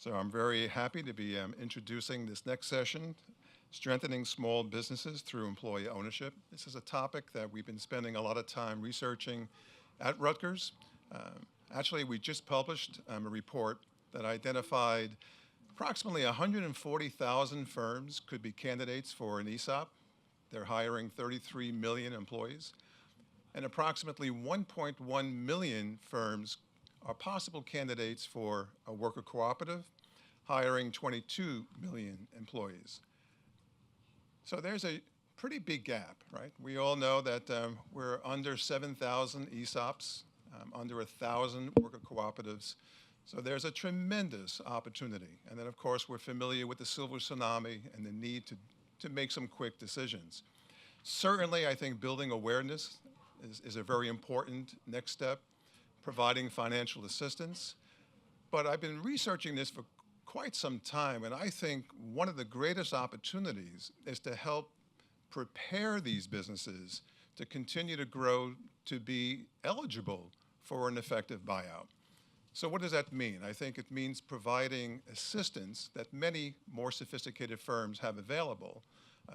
So I'm very happy to be introducing this next session, Strengthening Small Businesses Through Employee Ownership. This is a topic that we've been spending a lot of time researching at Rutgers. Actually, we just published a report that identified approximately 140,000 firms could be candidates for an ESOP. They're hiring 33 million employees. And approximately 1.1 million firms are possible candidates for a worker cooperative, hiring 22 million employees. So there's a pretty big gap, right? We all know that we're under 7,000 ESOPs, under 1,000 worker cooperatives. So there's a tremendous opportunity. And then, of course, we're familiar with the silver tsunami and the need to make some quick decisions. Certainly, I think building awareness is a very important next step, providing financial assistance. But I've been researching this for quite some time, and I think one of the greatest opportunities is to help prepare these businesses to continue to grow, to be eligible for an effective buyout. So what does that mean? I think it means providing assistance that many more sophisticated firms have available,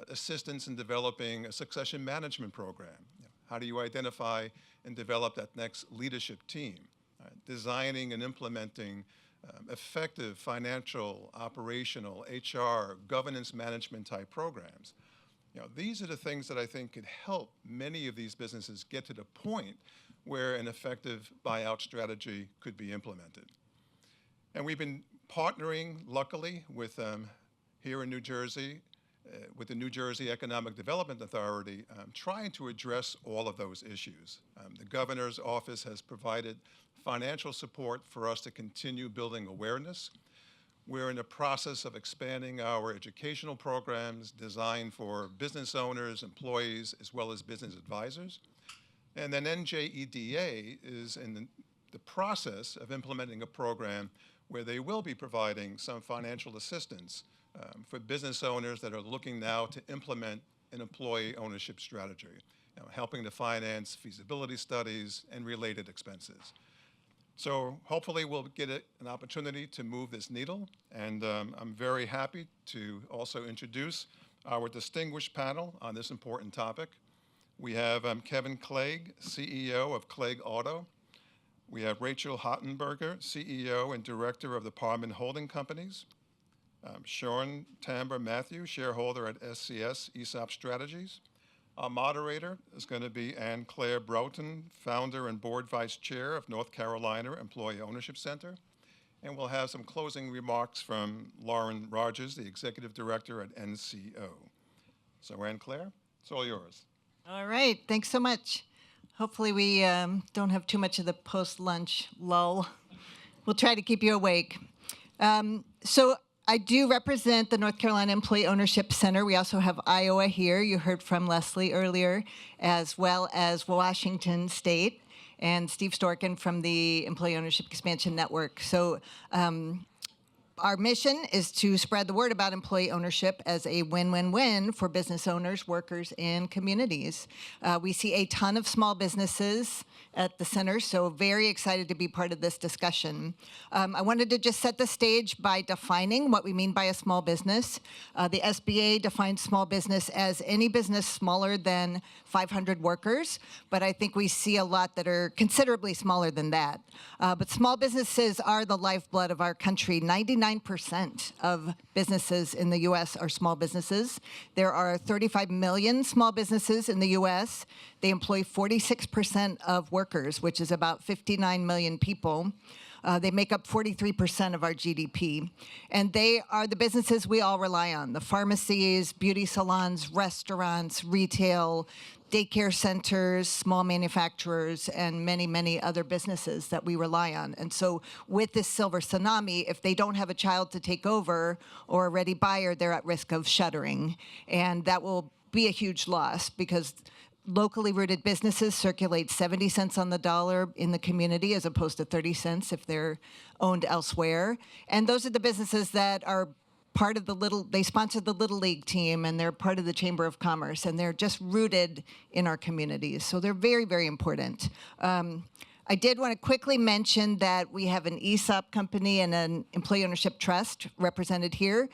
assistance in developing a succession management program. How do you identify and develop that next leadership team? Designing and implementing effective financial, operational, HR, governance management type programs. These are the things that I think could help many of these businesses get to the point where an effective buyout strategy could be implemented. And we've been partnering, luckily, with here in New Jersey, with the New Jersey Economic Development Authority, trying to address all of those issues. The governor's office has provided financial support for us to continue building awareness. We're in the process of expanding our educational programs designed for business owners, employees, as well as business advisors. And then NJEDA is in the process of implementing a program where they will be providing some financial assistance for business owners that are looking now to implement an employee ownership strategy, helping to finance feasibility studies and related expenses. So hopefully we'll get an opportunity to move this needle, and I'm very happy to also introduce our distinguished panel on this important topic. We have Kevin Clegg, CEO of Clegg Auto. We have Rachel Hottenberger, CEO and Director of the Parman Holding Companies. Sean Tamber Matthew, shareholder at SCS ESOP Strategies. Our moderator is going to be Ann Claire Broughton, founder and board vice chair of North Carolina Employee Ownership Center. And we'll have some closing remarks from Lauren Rogers, the executive director at NCO. So Ann Claire, it's all yours. All right, thanks so much. Hopefully we don't have too much of the post-lunch lull. We'll try to keep you awake. So I do represent the North Carolina Employee Ownership Center. We also have Iowa here. You heard from Leslie earlier, as well as Washington State and Steve Storkin from the Employee Ownership Expansion Network. So our mission is to spread the word about employee ownership as a win-win-win for business owners, workers, and communities. We see a ton of small businesses at the center, so very excited to be part of this discussion. I wanted to just set the stage by defining what we mean by a small business. The SBA defines small business as any business smaller than 500 workers, but I think we see a lot that are considerably smaller than that. But small businesses are the lifeblood of our country. 99% of businesses in the U.S. are small businesses. There are 35 million small businesses in the U.S. They employ 46% of workers, which is about 59 million people. They make up 43% of our GDP. And they are the businesses we all rely on: the pharmacies, beauty salons, restaurants, retail, daycare centers, small manufacturers, and many, many other businesses that we rely on. And so with this silver tsunami, if they don't have a child to take over or a ready buyer, they're at risk of shuttering. And that will be a huge loss, because locally rooted businesses circulate 70 cents on the dollar in the community as opposed to 30 cents if they're owned elsewhere. And those are the businesses that are part of they sponsor the Little League team, and they're part of the Chamber of Commerce, and they're just rooted in our communities. So they're very, very important. I did want to quickly mention that we have an ESOP company and an employee ownership trust represented here.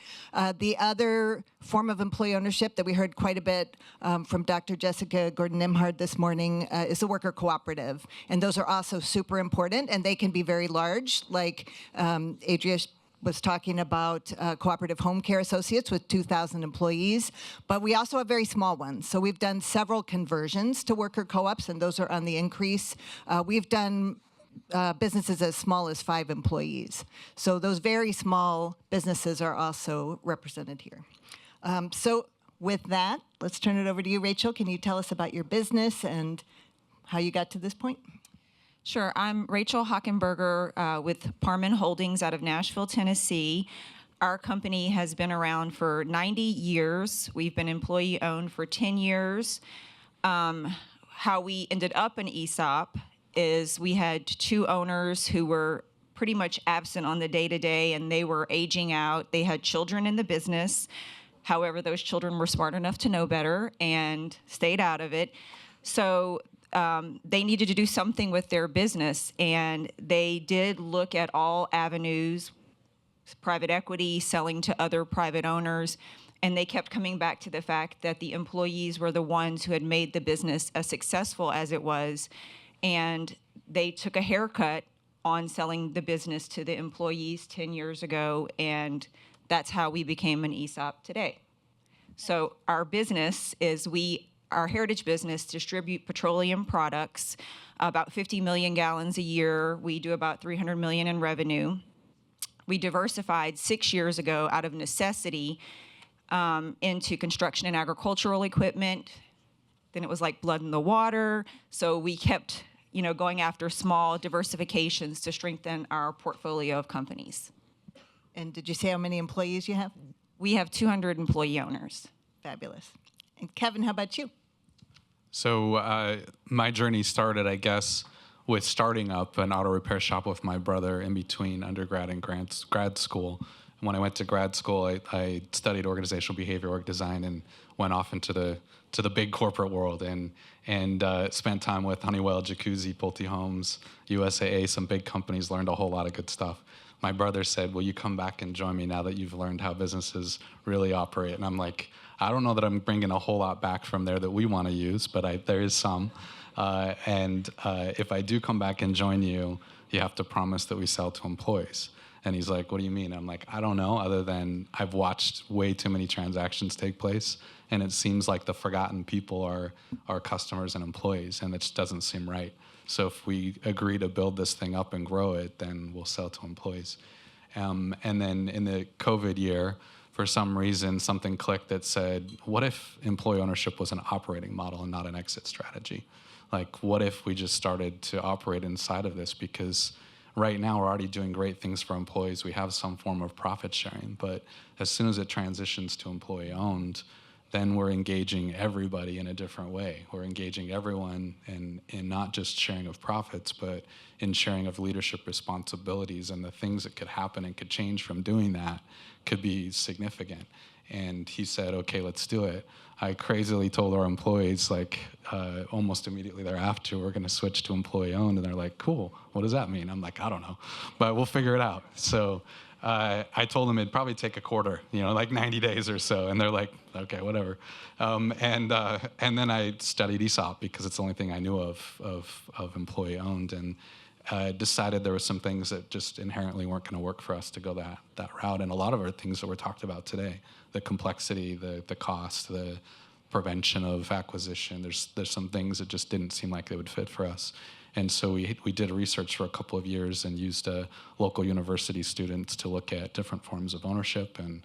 The other form of employee ownership that we heard quite a bit from Dr. Jessica Gordon-Nimhard this morning is the worker cooperative. And those are also super important, and they can be very large, like Adria was talking about cooperative home care associates with 2,000 employees, but we also have very small ones. So we've done several conversions to worker co-ops, and those are on the increase. We've done businesses as small as 5 employees. So those very small businesses are also represented here. So with that, let's turn it over to you, Rachel. Can you tell us about your business and how you got to this point? Sure. I'm Rachel Hockenberger with Parman Holdings out of Nashville, Tennessee. Our company has been around for 90 years. We've been employee-owned for 10 years. How we ended up an ESOP is we had 2 owners who were pretty much absent on the day-to-day, and they were aging out. They had children in the business. However, those children were smart enough to know better and stayed out of it. So they needed to do something with their business, and they did look at all avenues, private equity, selling to other private owners, and they kept coming back to the fact that the employees were the ones who had made the business as successful as it was, and they took a haircut on selling the business to the employees 10 years ago, and that's how we became an ESOP today. So our business is our heritage business distribute petroleum products, about 50 million gallons a year. We do about 300 million in revenue. We diversified 6 years ago out of necessity into construction and agricultural equipment. Then it was like blood in the water. So we kept, going after small diversifications to strengthen our portfolio of companies. And did you say how many employees you have? We have 200 employee owners. Fabulous. And Kevin, how about you? So my journey started, I guess, with starting up an auto repair shop with my brother in between undergrad and grad school. And when I went to grad school, I studied organizational behavior, org design, and went off into the big corporate world and spent time with Honeywell, Jacuzzi, Pulte Homes, USAA, some big companies, learned a whole lot of good stuff. My brother said, will you come back and join me now that you've learned how businesses really operate? And I'm like, I don't know that I'm bringing a whole lot back from there that we want to use, but there is some. If I do come back and join you, you have to promise that we sell to employees. And he's like, what do you mean? I'm like, I don't know, other than I've watched way too many transactions take place, and it seems like the forgotten people are our customers and employees, and it just doesn't seem right. So if we agree to build this thing up and grow it, then we'll sell to employees. And then in the COVID year, for some reason, something clicked that said, what if employee ownership was an operating model and not an exit strategy? Like, what if we just started to operate inside of this? Because right now, we're already doing great things for employees. We have some form of profit sharing. But as soon as it transitions to employee-owned, then we're engaging everybody in a different way. We're engaging everyone in not just sharing of profits, but in sharing of leadership responsibilities, and the things that could happen and could change from doing that could be significant. And he said, okay, let's do it. I crazily told our employees, almost immediately thereafter, we're going to switch to employee-owned. And they're like, cool, what does that mean? I'm like, I don't know, but we'll figure it out. So I told them it'd probably take a quarter, 90 days or so. And they're like, okay, whatever. And then I studied ESOP because it's the only thing I knew of employee-owned, and decided there were some things that just inherently weren't going to work for us to go that route. And a lot of our things that were talked about today, the complexity, the cost, the prevention of acquisition, there's some things that just didn't seem like they would fit for us. And so we did research for a couple of years and used local university students to look at different forms of ownership and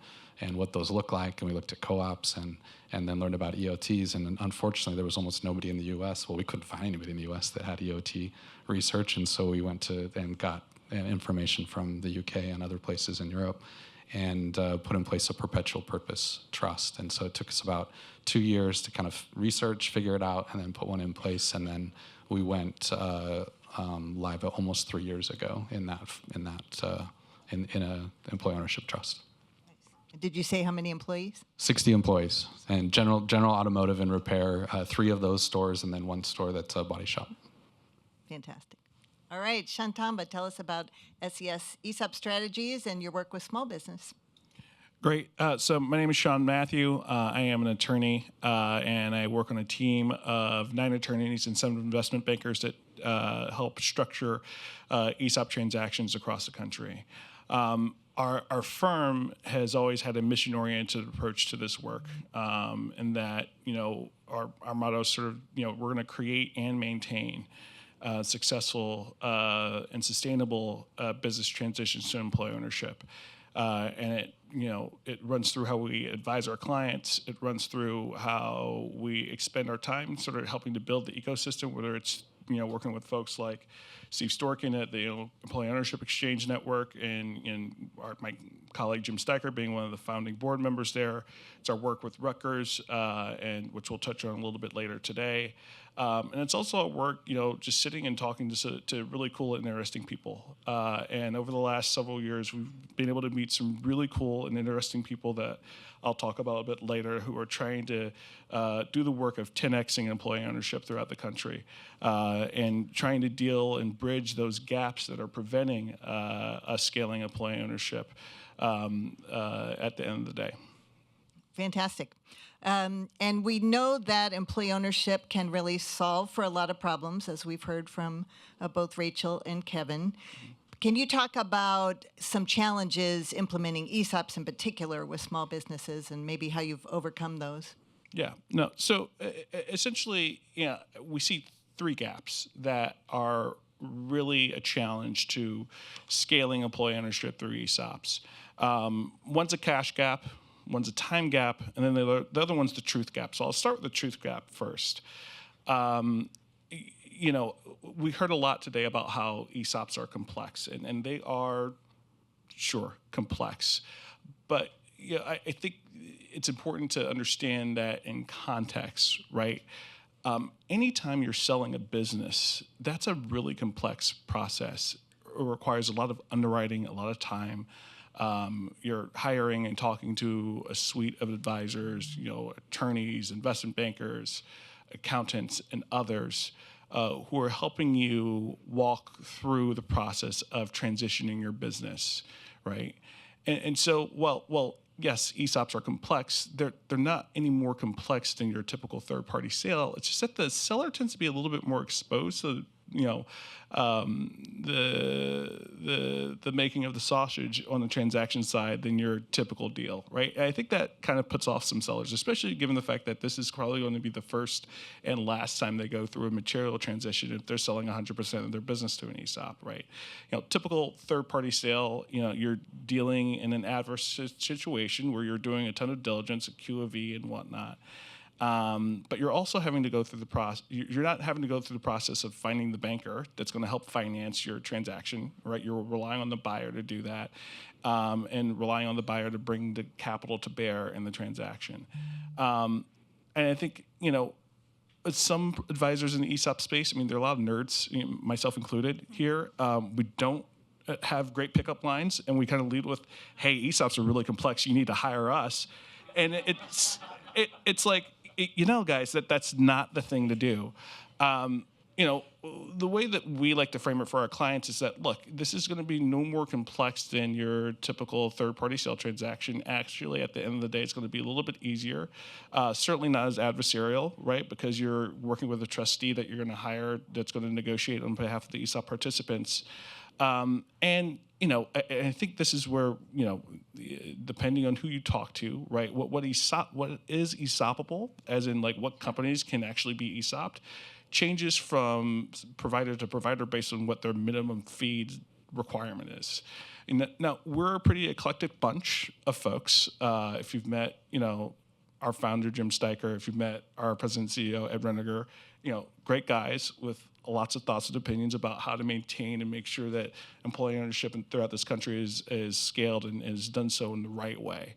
what those look like. And we looked at co-ops and then learned about EOTs. And unfortunately, there was almost nobody in the U.S. Well, we couldn't find anybody in the U.S. that had EOT research. And so we went to and got information from the UK and other places in Europe and put in place a perpetual purpose trust. And so it took us about 2 years to kind of research, figure it out, and then put one in place. And then we went live almost 3 years ago in a employee ownership trust. Did you say how many employees? 60 employees, and general automotive and repair, 3 of those stores, and then 1 store that's a body shop. Fantastic. All right, Shantamba, tell us about SES ESOP strategies and your work with small business. Great. So my name is Sean Matthew. I am an attorney, and I work on a team of 9 attorneys and 7 investment bankers that help structure ESOP transactions across the country. Our firm has always had a mission-oriented approach to this work, and that our motto is sort of we're going to create and maintain successful and sustainable business transitions to employee ownership. And it runs through how we advise our clients. It runs through how we expend our time sort of helping to build the ecosystem, whether it's working with folks like Steve Storkin at the Employee Ownership Exchange Network, and my colleague Jim Steicher being one of the founding board members there. It's our work with Rutgers, and which we'll touch on a little bit later today. And it's also our work, just sitting and talking to really cool and interesting people. And over the last several years, we've been able to meet some really cool and interesting people that I'll talk about a bit later, who are trying to do the work of 10xing employee ownership throughout the country, and trying to deal and bridge those gaps that are preventing us scaling employee ownership at the end of the day. Fantastic. And we know that employee ownership can really solve for a lot of problems, as we've heard from both Rachel and Kevin. Can you talk about some challenges implementing ESOPs in particular with small businesses, and maybe how you've overcome those? Yeah, no. So essentially, we see 3 gaps that are really a challenge to scaling employee ownership through ESOPs. One's a cash gap, one's a time gap, and then the other one's the truth gap. So I'll start with the truth gap first. We heard a lot today about how ESOPs are complex, and they are, sure, complex. But I think it's important to understand that in context, right? Anytime you're selling a business, that's a really complex process. It requires a lot of underwriting, a lot of time. You're hiring and talking to a suite of advisors, attorneys, investment bankers, accountants, and others who are helping you walk through the process of transitioning your business, right? And so, well, yes, ESOPs are complex. They're not any more complex than your typical third-party sale. It's just that the seller tends to be a little bit more exposed to the making of the sausage on the transaction side than your typical deal, right? And I think that kind of puts off some sellers, especially given the fact that this is probably going to be the first and last time they go through a material transition if they're selling 100% of their business to an ESOP, right? Typical third-party sale, you're dealing in an adverse situation where you're doing a ton of diligence, a Q of E and whatnot. But you're also having to go through the process. You're not having to go through the process of finding the banker that's going to help finance your transaction, right? You're relying on the buyer to do that, and relying on the buyer to bring the capital to bear in the transaction. And I think, some advisors in the ESOP space, there are a lot of nerds, myself included here. We don't have great pickup lines, and we kind of lead with, "Hey, ESOPs are really complex. You need to hire us," and it's like, guys, that's not the thing to do. The way that we like to frame it for our clients is that, look, this is going to be no more complex than your typical third-party sale transaction. Actually, at the end of the day, it's going to be a little bit easier. Certainly not as adversarial, right? Because you're working with a trustee that you're going to hire that's going to negotiate on behalf of the ESOP participants. And I think this is where, depending on who you talk to, right, what is ESOPable, as in like what companies can actually be ESOPed, changes from provider to provider based on what their minimum fee requirement is. And now, we're a pretty eclectic bunch of folks. If you've met, our founder, Jim Steicher, if you've met our president and CEO, Ed Reniger, great guys with lots of thoughts and opinions about how to maintain and make sure that employee ownership throughout this country is scaled and is done so in the right way.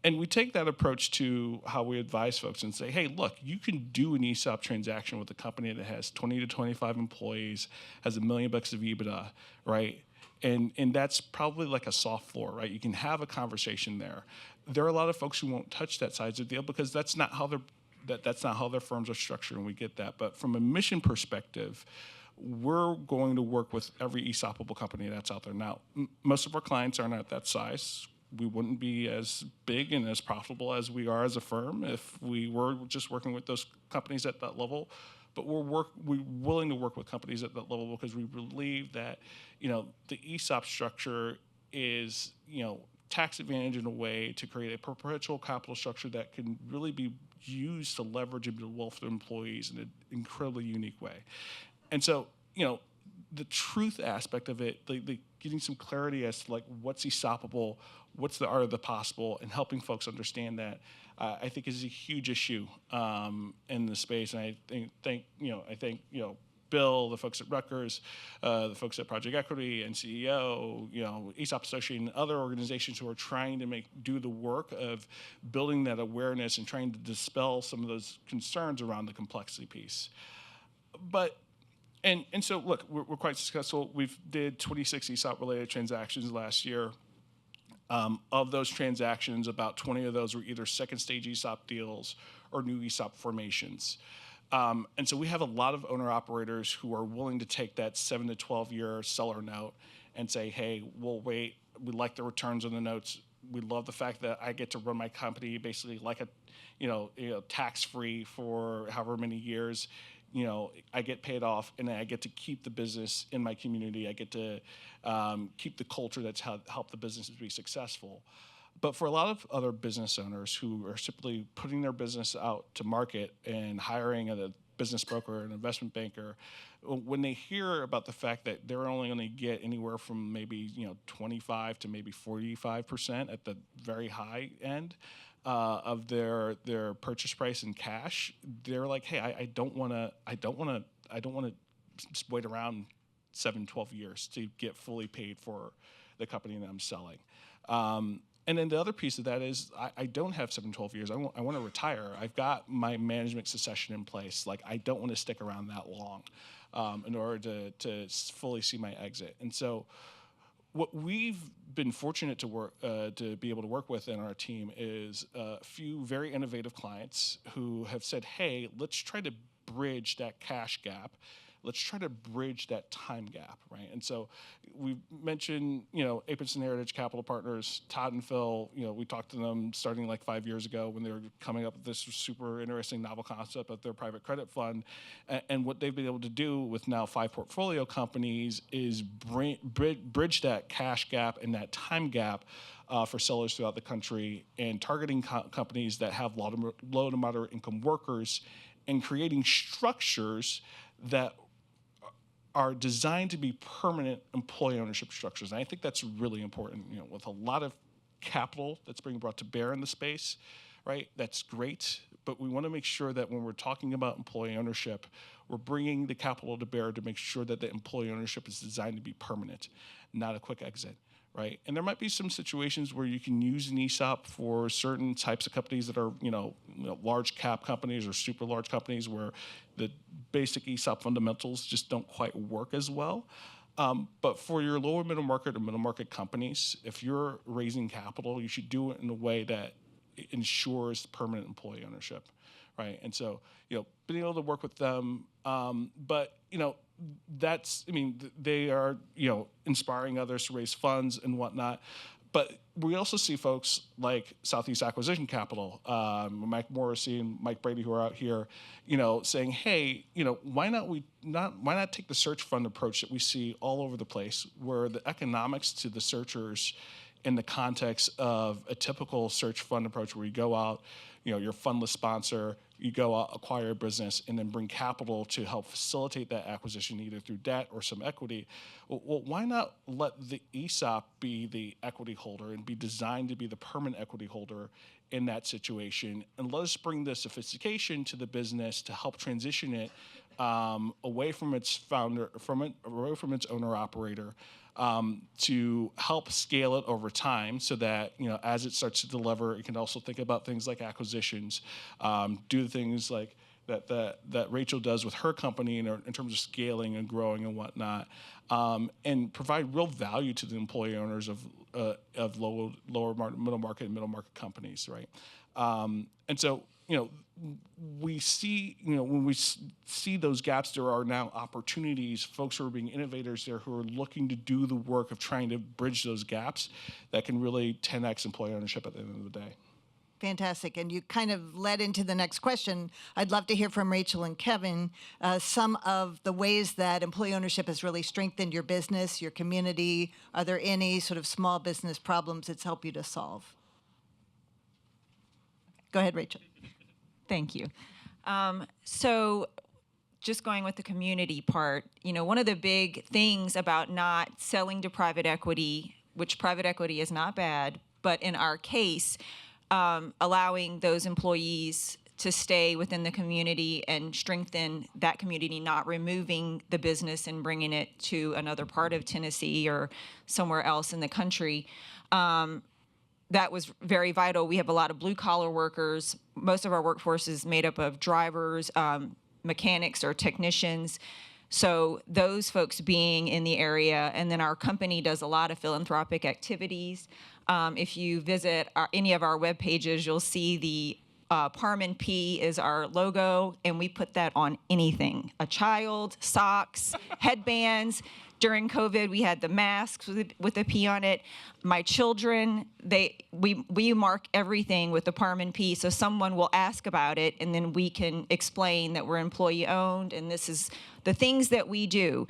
And we take that approach to how we advise folks and say, hey, look, you can do an ESOP transaction with a company that has 20 to 25 employees, has $1 million of EBITDA, right? And that's probably like a soft floor, right? You can have a conversation there. There are a lot of folks who won't touch that side of the deal because that's not how their firms are structured, and we get that. But from a mission perspective, we're going to work with every ESOPable company that's out there. Now, most of our clients aren't at that size. We wouldn't be as big and as profitable as we are as a firm if we were just working with those companies at that level. But we're willing to work with companies at that level because we believe that, the ESOP structure is, tax advantage in a way to create a perpetual capital structure that can really be used to leverage into the wealth of employees in an incredibly unique way. And so, the truth aspect of it, the getting some clarity as to what's ESOPable, what's the art of the possible, and helping folks understand that, I think is a huge issue in the space. And I think Bill, the folks at Rutgers, the folks at Project Equity and CEO, ESOP Association, and other organizations who are trying to do the work of building that awareness and trying to dispel some of those concerns around the complexity piece. But and so look, we're quite successful. We've did 26 ESOP-related transactions last year. Of those transactions, about 20 of those were either second-stage ESOP deals or new ESOP formations. And so we have a lot of owner-operators who are willing to take that 7 to 12-year seller note and say, hey, we'll wait. We like the returns on the notes. We love the fact that I get to run my company basically like tax-free for however many years. I get paid off, and I get to keep the business in my community. I get to keep the culture that's helped the businesses be successful. But for a lot of other business owners who are simply putting their business out to market and hiring a business broker, an investment banker, when they hear about the fact that they're only going to get anywhere from maybe 25 to maybe 45% at the very high end of their purchase price in cash, they're like, hey, I don't want to wait around 7, 12 years to get fully paid for the company that I'm selling. And then the other piece of that is I don't have 7, 12 years. I want to retire. I've got my management succession in place. I don't want to stick around that long in order to fully see my exit. And so what we've been fortunate to be able to work with in our team is a few very innovative clients who have said, hey, let's try to bridge that cash gap. Let's try to bridge that time gap, right? And so we mentioned, Apinson Heritage Capital Partners, Todd and Phil, we talked to them starting 5 years ago when they were coming up with this super interesting novel concept of their private credit fund. And what they've been able to do with now 5 portfolio companies is bridge that cash gap and that time gap for sellers throughout the country, and targeting companies that have low to moderate income workers, and creating structures that are designed to be permanent employee ownership structures. And I think that's really important, with a lot of capital that's being brought to bear in the space, right? That's great, but we want to make sure that when we're talking about employee ownership, we're bringing the capital to bear to make sure that the employee ownership is designed to be permanent, not a quick exit, right? And there might be some situations where you can use an ESOP for certain types of companies that are, large cap companies or super large companies where the basic ESOP fundamentals just don't quite work as well. But for your lower middle market or middle market companies, if you're raising capital, you should do it in a way that ensures permanent employee ownership, right? And so, being able to work with them, but, they are, inspiring others to raise funds and whatnot. But we also see folks like Southeast Acquisition Capital, Mike Morrissey and Mike Brady, who are out here, saying, hey, why not take the search fund approach that we see all over the place, where the economics to the searchers in the context of a typical search fund approach where you go out, you're a fundless sponsor, you go out, acquire a business, and then bring capital to help facilitate that acquisition either through debt or some equity. Well, why not let the ESOP be the equity holder and be designed to be the permanent equity holder in that situation? And let us bring the sophistication to the business to help transition it away from its founder, away from its owner-operator, to help scale it over time so that, as it starts to deliver, it can also think about things like acquisitions, do things like that Rachel does with her company in terms of scaling and growing and whatnot, and provide real value to the employee owners of lower middle market and middle market companies, right? And so we see, when we see those gaps, there are now opportunities, folks who are being innovators there who are looking to do the work of trying to bridge those gaps that can really 10x employee ownership at the end of the day. Fantastic. And you kind of led into the next question. I'd love to hear from Rachel and Kevin some of the ways that employee ownership has really strengthened your business, your community. Are there any sort of small business problems it's helped you to solve? Go ahead, Rachel. Thank you. So just going with the community part, one of the big things about not selling to private equity, which private equity is not bad, but in our case, allowing those employees to stay within the community and strengthen that community, not removing the business and bringing it to another part of Tennessee or somewhere else in the country. That was very vital. We have a lot of blue-collar workers. Most of our workforce is made up of drivers, mechanics, or technicians. So those folks being in the area, and then our company does a lot of philanthropic activities. If you visit any of our web pages, you'll see the Parman P is our logo, and we put that on anything. A child, socks, headbands. During COVID, we had the masks with a P on it. My children, we mark everything with the Parman P, so someone will ask about it, and then we can explain that we're employee-owned, and this is the things that we do.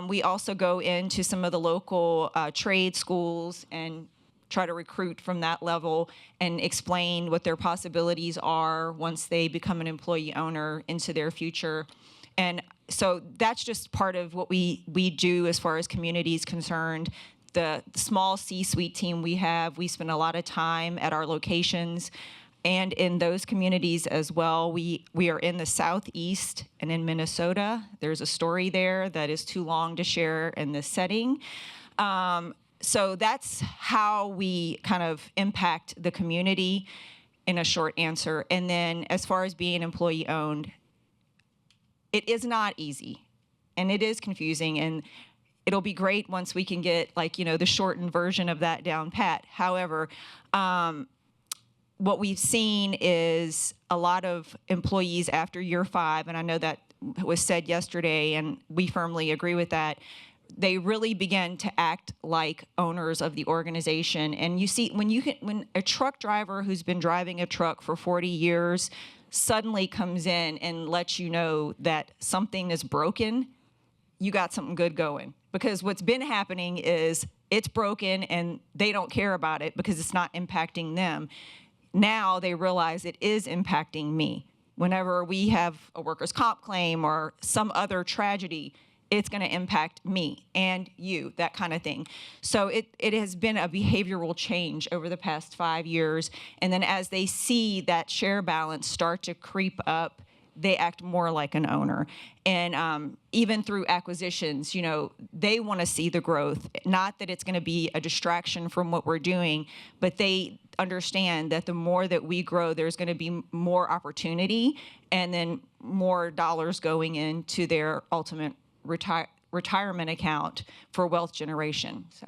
We also go into some of the local trade schools and try to recruit from that level and explain what their possibilities are once they become an employee owner into their future. And so that's just part of what we do as far as community is concerned. The small C-suite team we have, we spend a lot of time at our locations and in those communities as well. We are in the Southeast and in Minnesota. There's a story there that is too long to share in this setting. So that's how we kind of impact the community in a short answer. And then as far as being employee owned, it is not easy and it is confusing, and it'll be great once we can get the shortened version of that down pat. However, what we've seen is a lot of employees after year 5, and I know that was said yesterday and we firmly agree with that, they really begin to act like owners of the organization. And you see, when a truck driver who's been driving a truck for 40 years suddenly comes in and lets you know that something is broken, you got something good going. Because what's been happening is it's broken and they don't care about it because it's not impacting them. Now they realize it is impacting me. Whenever we have a workers' comp claim or some other tragedy, it's going to impact me and you, that kind of thing. So it has been a behavioral change over the past 5 years. And then as they see that share balance start to creep up, they act more like an owner. And even through acquisitions, they want to see the growth. Not that it's going to be a distraction from what we're doing, but they understand that the more that we grow, there's going to be more opportunity and then more dollars going into their ultimate retirement account for wealth generation. So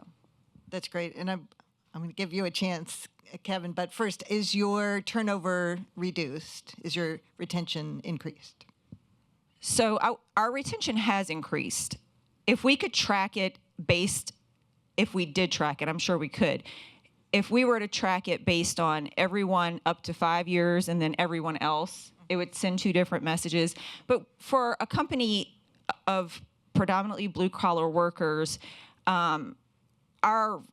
That's great. And I'm going to give you a chance, Kevin. But first, is your turnover reduced? Is your retention increased? So our retention has increased. If we could track it if we did track it, I'm sure we could. If we were to track it based on everyone up to 5 years and then everyone else, it would send 2 different messages. But for a company of predominantly blue-collar workers, our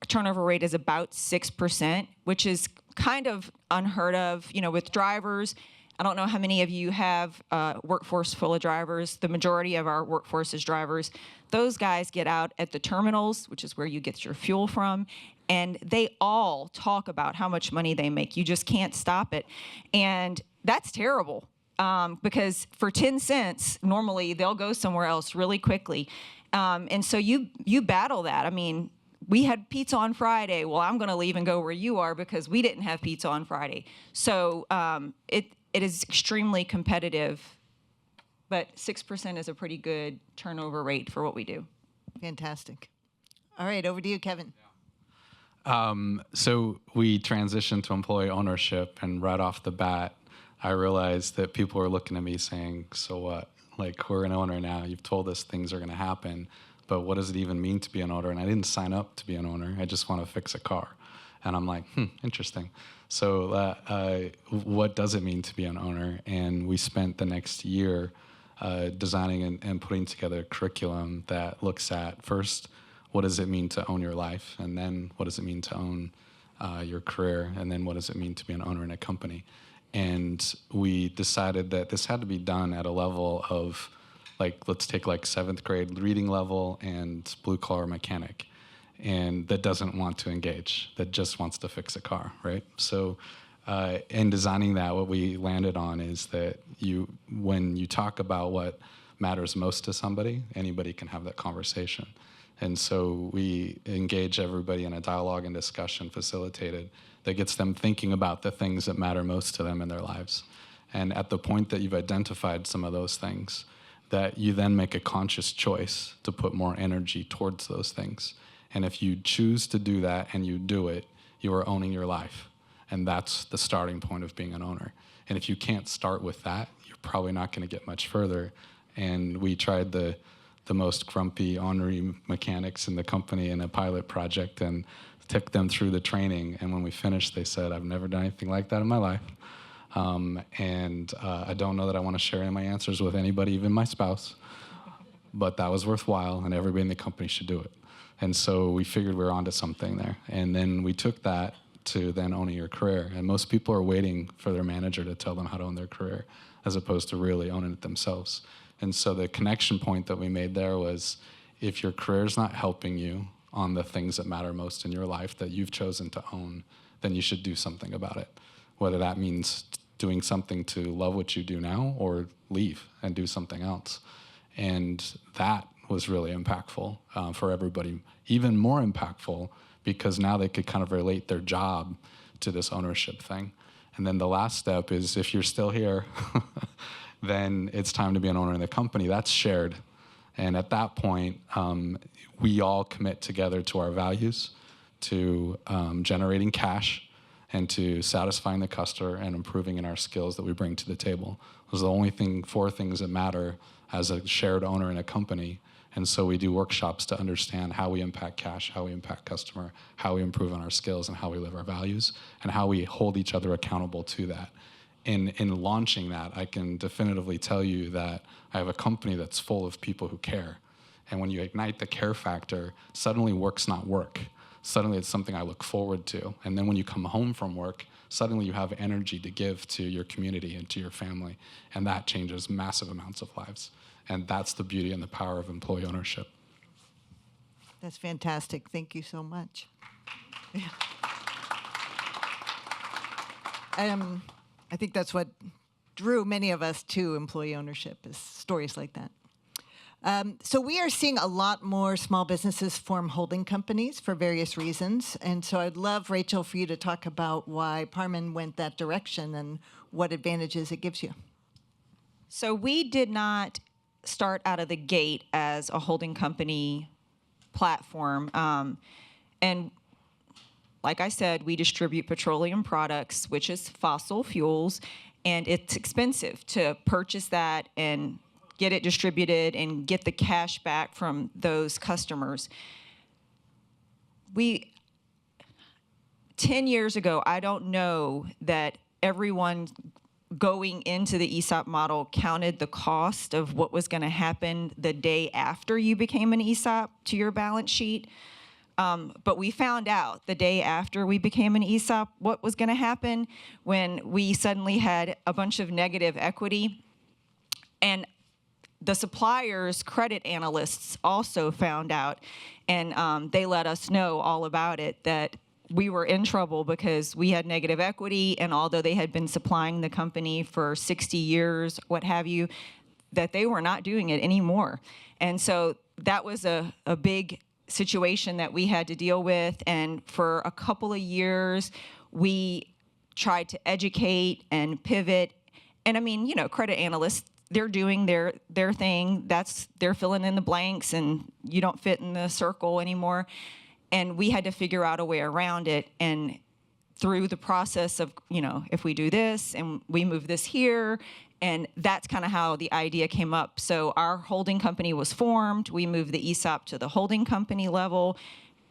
turnover rate is about 6%, which is kind of unheard of. With drivers, I don't know how many of you have a workforce full of drivers. The majority of our workforce is drivers. Those guys get out at the terminals, which is where you get your fuel from, and they all talk about how much money they make. You just can't stop it. And that's terrible. Because for 10 cents, normally they'll go somewhere else really quickly. And so you battle that. I mean, we had pizza on Friday. Well, I'm going to leave and go where you are because we didn't have pizza on Friday. So it is extremely competitive, but 6% is a pretty good turnover rate for what we do. Fantastic. All right, over to you, Kevin. So we transitioned to employee ownership, and right off the bat, I realized that people were looking at me saying, so what? Like, we're an owner now. You've told us things are going to happen, but what does it even mean to be an owner? And I didn't sign up to be an owner. I just want to fix a car. And I'm like, interesting. So what does it mean to be an owner? And we spent the next year designing and putting together a curriculum that looks at, first, what does it mean to own your life? And then what does it mean to own your career? And then what does it mean to be an owner in a company? And we decided that this had to be done at a level of, like, let's take like 7th grade reading level and blue collar mechanic. And that doesn't want to engage, that just wants to fix a car, right? So in designing that, what we landed on is that when you talk about what matters most to somebody, anybody can have that conversation. And so we engage everybody in a dialogue and discussion facilitated that gets them thinking about the things that matter most to them in their lives. And at the point that you've identified some of those things, that you then make a conscious choice to put more energy towards those things. And if you choose to do that and you do it, you are owning your life. And that's the starting point of being an owner. And if you can't start with that, you're probably not going to get much further. And we tried the most grumpy, ornery mechanics in the company in a pilot project and took them through the training. And when we finished, they said, I've never done anything like that in my life. I don't know that I want to share any of my answers with anybody, even my spouse. But that was worthwhile, and everybody in the company should do it. And so we figured we were onto something there. And then we took that to then owning your career. And most people are waiting for their manager to tell them how to own their career, as opposed to really owning it themselves. And so the connection point that we made there was, if your career is not helping you on the things that matter most in your life that you've chosen to own, then you should do something about it. Whether that means doing something to love what you do now or leave and do something else. And that was really impactful for everybody. Even more impactful because now they could kind of relate their job to this ownership thing. And then the last step is, if you're still here, then it's time to be an owner in the company. That's shared. And at that point, we all commit together to our values, to generating cash, and to satisfying the customer and improving in our skills that we bring to the table. Those are the only 4 things that matter as a shared owner in a company. And so we do workshops to understand how we impact cash, how we impact customer, how we improve on our skills, and how we live our values, and how we hold each other accountable to that. In launching that, I can definitively tell you that I have a company that's full of people who care. And when you ignite the care factor, suddenly work's not work. Suddenly it's something I look forward to. And then when you come home from work, suddenly you have energy to give to your community and to your family. And that changes massive amounts of lives. And that's the beauty and the power of employee ownership. That's fantastic. Thank you so much. Yeah. I think that's what drew many of us to employee ownership, is stories like that. So we are seeing a lot more small businesses form holding companies for various reasons. And so I'd love, Rachel, for you to talk about why Parman went that direction and what advantages it gives you. So we did not start out of the gate as a holding company platform. And like I said, we distribute petroleum products, which is fossil fuels, and it's expensive to purchase that and get it distributed and get the cash back from those customers. 10 years ago, I don't know that everyone going into the ESOP model counted the cost of what was going to happen the day after you became an ESOP to your balance sheet. But we found out the day after we became an ESOP what was going to happen when we suddenly had a bunch of negative equity. And the suppliers' credit analysts also found out, and they let us know all about it, that we were in trouble because we had negative equity, and although they had been supplying the company for 60 years, what have you, that they were not doing it anymore. And so that was a big situation that we had to deal with, and for a couple of years, we tried to educate and pivot. And I mean, credit analysts, they're doing their thing. They're filling in the blanks, and you don't fit in the circle anymore. And we had to figure out a way around it. And through the process of, if we do this and we move this here, and that's kind of how the idea came up. So our holding company was formed. We moved the ESOP to the holding company level.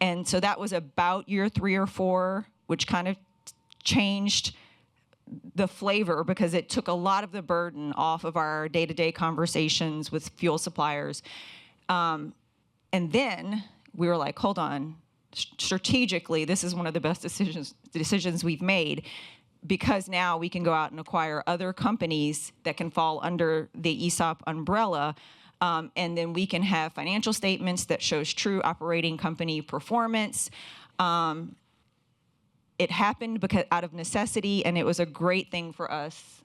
And so that was about year 3 or 4, which kind of changed the flavor because it took a lot of the burden off of our day-to-day conversations with fuel suppliers. And then we were like, hold on, strategically, this is one of the best decisions we've made, because now we can go out and acquire other companies that can fall under the ESOP umbrella, and then we can have financial statements that shows true operating company performance. It happened because out of necessity, and it was a great thing for us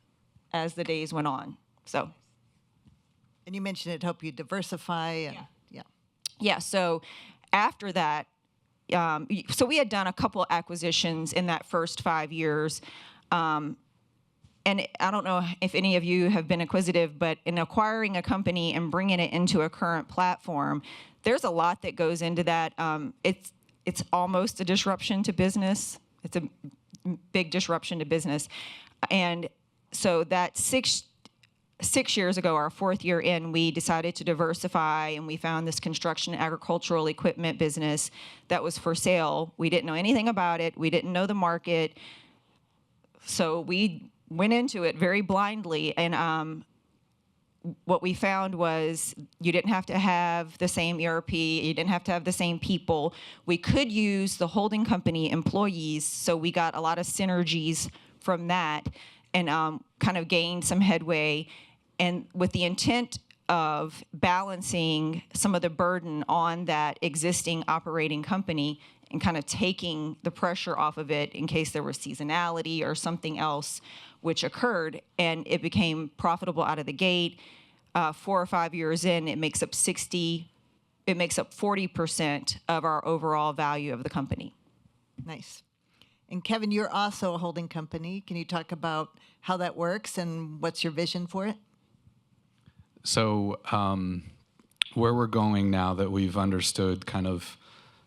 as the days went on. So. And you mentioned it helped you diversify. And, Yeah. So after that, so we had done a couple acquisitions in that first 5 years. And I don't know if any of you have been acquisitive, but in acquiring a company and bringing it into a current platform, there's a lot that goes into that. It's almost a disruption to business. It's a big disruption to business. And so that six years ago, our 4th year in, we decided to diversify, and we found this construction agricultural equipment business that was for sale. We didn't know anything about it. We didn't know the market. So we went into it very blindly, and what we found was you didn't have to have the same ERP, you didn't have to have the same people. We could use the holding company employees, so we got a lot of synergies from that, and kind of gained some headway, and with the intent of balancing some of the burden on that existing operating company and kind of taking the pressure off of it in case there was seasonality or something else which occurred, and it became profitable out of the gate. 4 or 5 years in, it makes up 40% of our overall value of the company. Nice. And Kevin, you're also a holding company. Can you talk about how that works and what's your vision for it? So where we're going now that we've understood kind of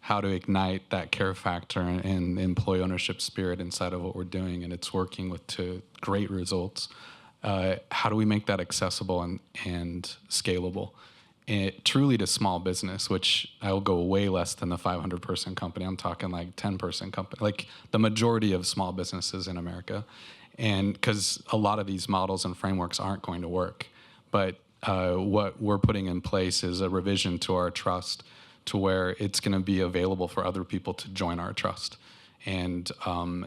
how to ignite that care factor and employee ownership spirit inside of what we're doing, and it's working to great results. How do we make that accessible and scalable? Truly to small business, which I will go way less than the 500-person company. I'm talking like 10-person company, like the majority of small businesses in America. And because a lot of these models and frameworks aren't going to work. But what we're putting in place is a revision to our trust to where it's going to be available for other people to join our trust and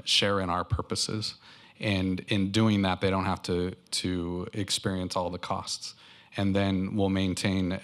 share in our purposes. And in doing that, they don't have to experience all the costs. And then we'll maintain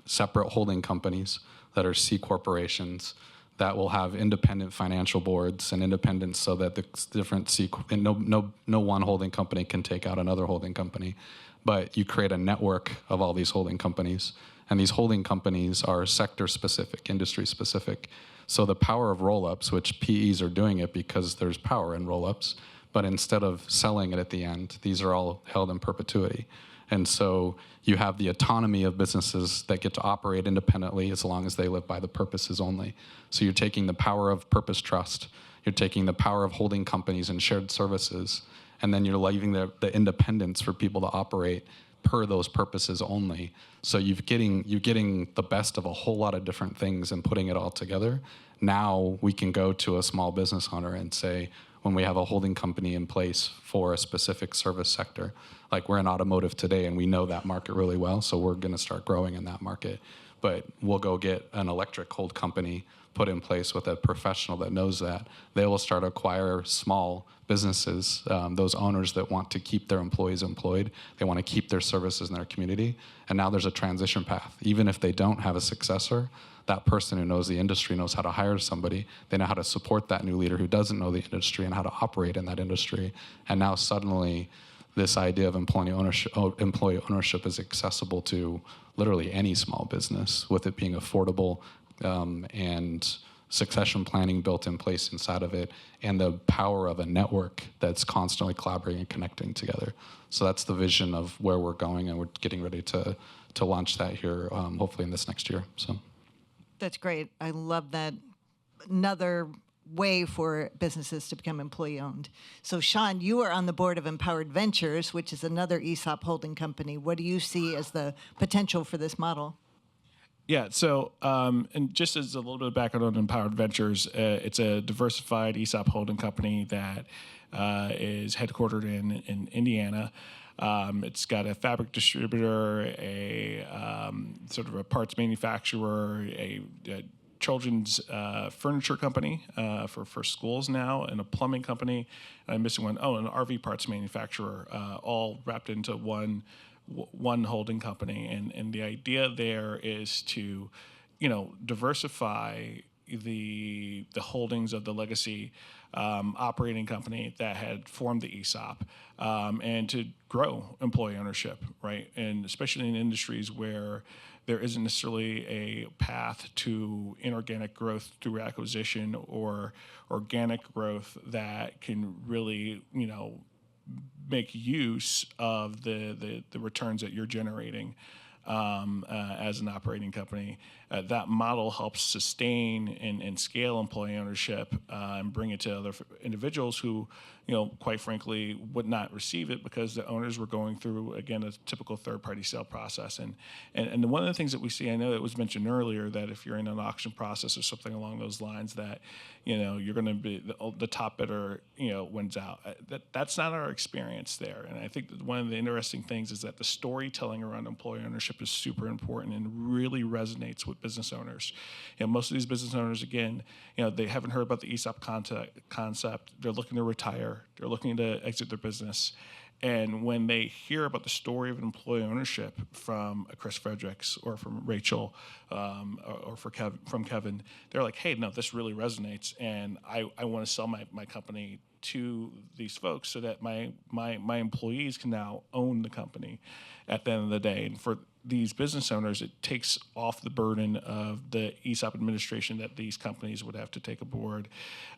separate holding companies that are C corporations that will have independent financial boards and independence, so that the different and no one holding company can take out another holding company. But you create a network of all these holding companies. And these holding companies are sector-specific, industry-specific. So the power of roll-ups, which PEs are doing it because there's power in roll-ups, but instead of selling it at the end, these are all held in perpetuity. And so you have the autonomy of businesses that get to operate independently as long as they live by the purposes only. So you're taking the power of purpose trust, you're taking the power of holding companies and shared services, and then you're leaving the independence for people to operate per those purposes only. So you're getting the best of a whole lot of different things and putting it all together. Now we can go to a small business owner and say, when we have a holding company in place for a specific service sector, like we're in automotive today and we know that market really well, so we're going to start growing in that market. But we'll go get an electric hold company put in place with a professional that knows that. They will start to acquire small businesses, those owners that want to keep their employees employed. They want to keep their services in their community. And now there's a transition path. Even if they don't have a successor, that person who knows the industry knows how to hire somebody. They know how to support that new leader who doesn't know the industry and how to operate in that industry. And now suddenly this idea of employee ownership is accessible to literally any small business, with it being affordable and succession planning built in place inside of it, and the power of a network that's constantly collaborating and connecting together. So that's the vision of where we're going, and we're getting ready to launch that here, hopefully in this next year. So That's great. I love that another way for businesses to become employee-owned. So, Sean, you are on the board of Empowered Ventures, which is another ESOP holding company. What do you see as the potential for this model? Yeah, so and just as a little bit of background on Empowered Ventures, it's a diversified ESOP holding company that is headquartered in Indiana. It's got a fabric distributor, a sort of a parts manufacturer, a children's furniture company for schools now, and a plumbing company. And I'm missing one. Oh, an RV parts manufacturer, all wrapped into one holding company. And the idea there is to, diversify the holdings of the legacy operating company that had formed the ESOP, and to grow employee ownership, right? And especially in industries where there isn't necessarily a path to inorganic growth through acquisition or organic growth that can really, make use of the returns that you're generating as an operating company. That model helps sustain and scale employee ownership and bring it to other individuals who, quite frankly, would not receive it because the owners were going through, again, a typical third-party sale process. And one of the things that we see, I know it was mentioned earlier, that if you're in an auction process or something along those lines, that you're going to be the top bidder, wins out. That's not our experience there. And I think that one of the interesting things is that the storytelling around employee ownership is super important and really resonates with business owners. Most of these business owners, again, they haven't heard about the ESOP concept. They're looking to retire. They're looking to exit their business. And when they hear about the story of employee ownership from a Chris Fredericks or from Rachel or from Kevin, they're like, hey, no, this really resonates, and I want to sell my company to these folks so that my employees can now own the company at the end of the day. And for these business owners, it takes off the burden of the ESOP administration that these companies would have to take aboard.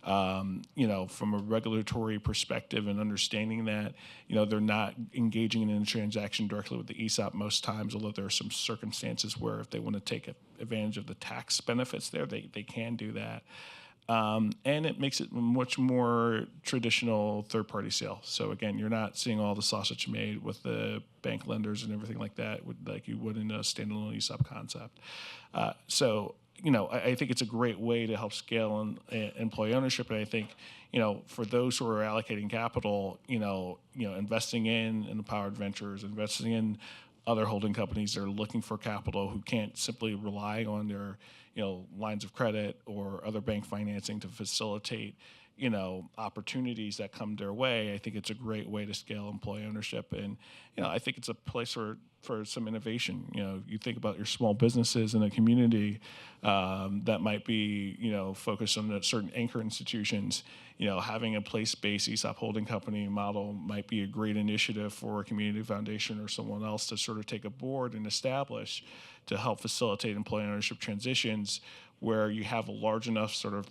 From a regulatory perspective and understanding that, they're not engaging in a transaction directly with the ESOP most times, although there are some circumstances where if they want to take advantage of the tax benefits there, they can do that. And it makes it much more traditional third-party sale. So again, you're not seeing all the sausage made with the bank lenders and everything like that, like you would in a standalone ESOP concept. I think it's a great way to help scale employee ownership. And I think, for those who are allocating capital, investing in Empowered Ventures, investing in other holding companies that are looking for capital who can't simply rely on their lines of credit or other bank financing to facilitate opportunities that come their way. I think it's a great way to scale employee ownership, and I think it's a place for some innovation. You think about your small businesses in a community that might be focused on certain anchor institutions. Having a place-based ESOP holding company model might be a great initiative for a community foundation or someone else to sort of take aboard and establish to help facilitate employee ownership transitions, where you have a large enough sort of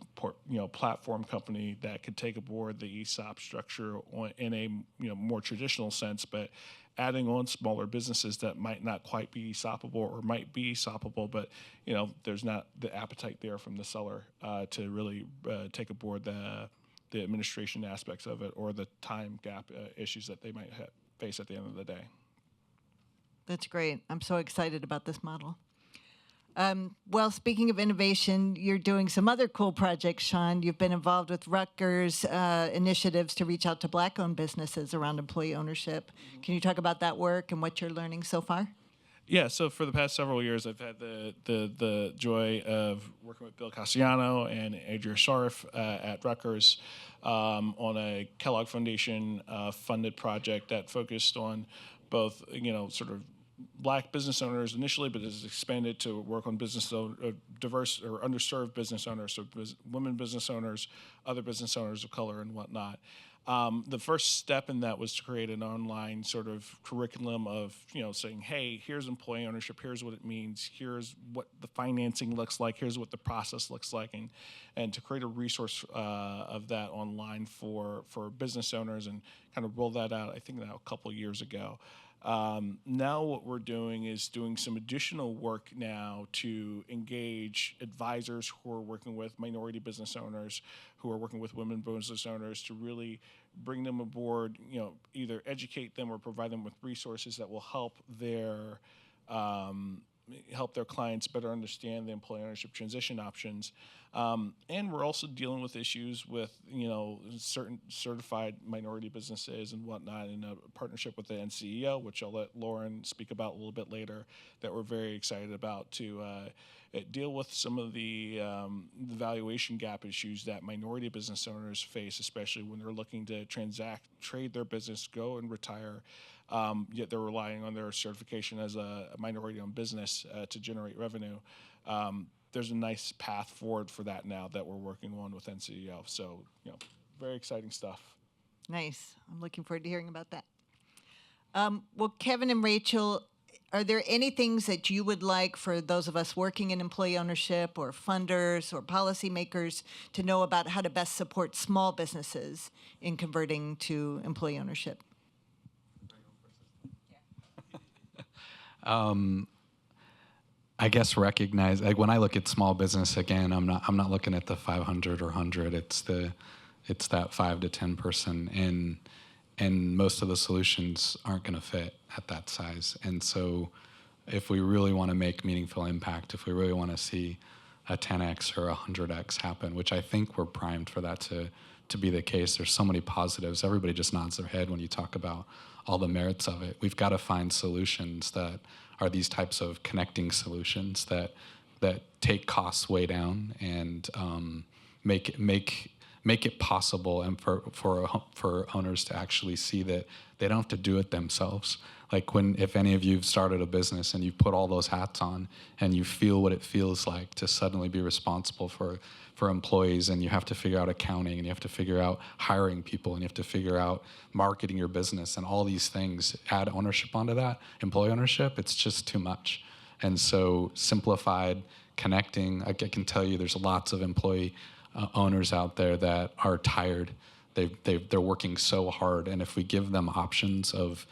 platform company that could take aboard the ESOP structure in a more traditional sense, but adding on smaller businesses that might not quite be ESOPable or might be ESOPable, but there's not the appetite there from the seller to really take aboard the administration aspects of it or the time gap issues that they might face at the end of the day. That's great. I'm so excited about this model. Well, speaking of innovation, you're doing some other cool projects, Sean. You've been involved with Rutgers initiatives to reach out to Black-owned businesses around employee ownership. Can you talk about that work and what you're learning so far? Yeah, so for the past several years, I've had the joy of working with Bill Castellano and Adria Sharf at Rutgers on a Kellogg Foundation funded project that focused on both, sort of Black business owners initially, but has expanded to work on diverse or underserved business owners, so women business owners, other business owners of color, and whatnot. The first step in that was to create an online sort of curriculum of, saying, hey, here's employee ownership, here's what it means, here's what the financing looks like, here's what the process looks like, and to create a resource of that online for business owners and kind of roll that out, I think now a couple of years ago. Now what we're doing is doing some additional work now to engage advisors who are working with minority business owners, who are working with women business owners, to really bring them aboard, either educate them or provide them with resources that will help their clients better understand the employee ownership transition options. And we're also dealing with issues with, certain certified minority businesses and whatnot in a partnership with the NCEO, which I'll let Lauren speak about a little bit later, that we're very excited about to deal with some of the valuation gap issues that minority business owners face, especially when they're looking to trade their business, go and retire, yet they're relying on their certification as a minority-owned business to generate revenue. There's a nice path forward for that now that we're working on with NCEO. So, very exciting stuff. Nice. I'm looking forward to hearing about that. Well, Kevin and Rachel, are there any things that you would like for those of us working in employee ownership or funders or policymakers to know about how to best support small businesses in converting to employee ownership? I guess recognize, like, when I look at small business, again, I'm not looking at the 500 or 100. It's that 5 to 10 person, and most of the solutions aren't going to fit at that size. And so, if we really want to make meaningful impact, if we really want to see a 10x or a 100x happen, which I think we're primed for that to be the case. There's so many positives. Everybody just nods their head when you talk about all the merits of it. We've got to find solutions that are these types of connecting solutions that take costs way down and make it possible, and for owners to actually see that they don't have to do it themselves. Like, if any of you've started a business and you put all those hats on and you feel what it feels like to suddenly be responsible for employees, and you have to figure out accounting, and you have to figure out hiring people, and you have to figure out marketing your business, and all these things, add ownership onto that, employee ownership, it's just too much. And so simplified, connecting, I can tell you there's lots of employee owners out there that are tired. They're working so hard, and if we give them options of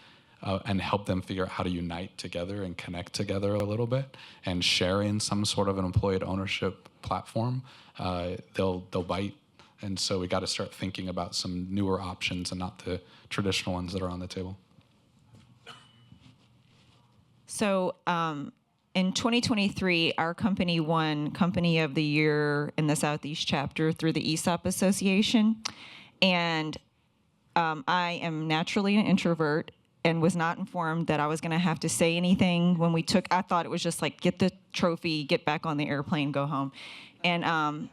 and help them figure out how to unite together and connect together a little bit and share in some sort of an employee ownership platform, they'll bite. And so we got to start thinking about some newer options and not the traditional ones that are on the table. So in 2023, our company won Company of the Year in the Southeast chapter through the ESOP Association. And I am naturally an introvert and was not informed that I was going to have to say anything when I thought it was just like, get the trophy, get back on the airplane, go home. And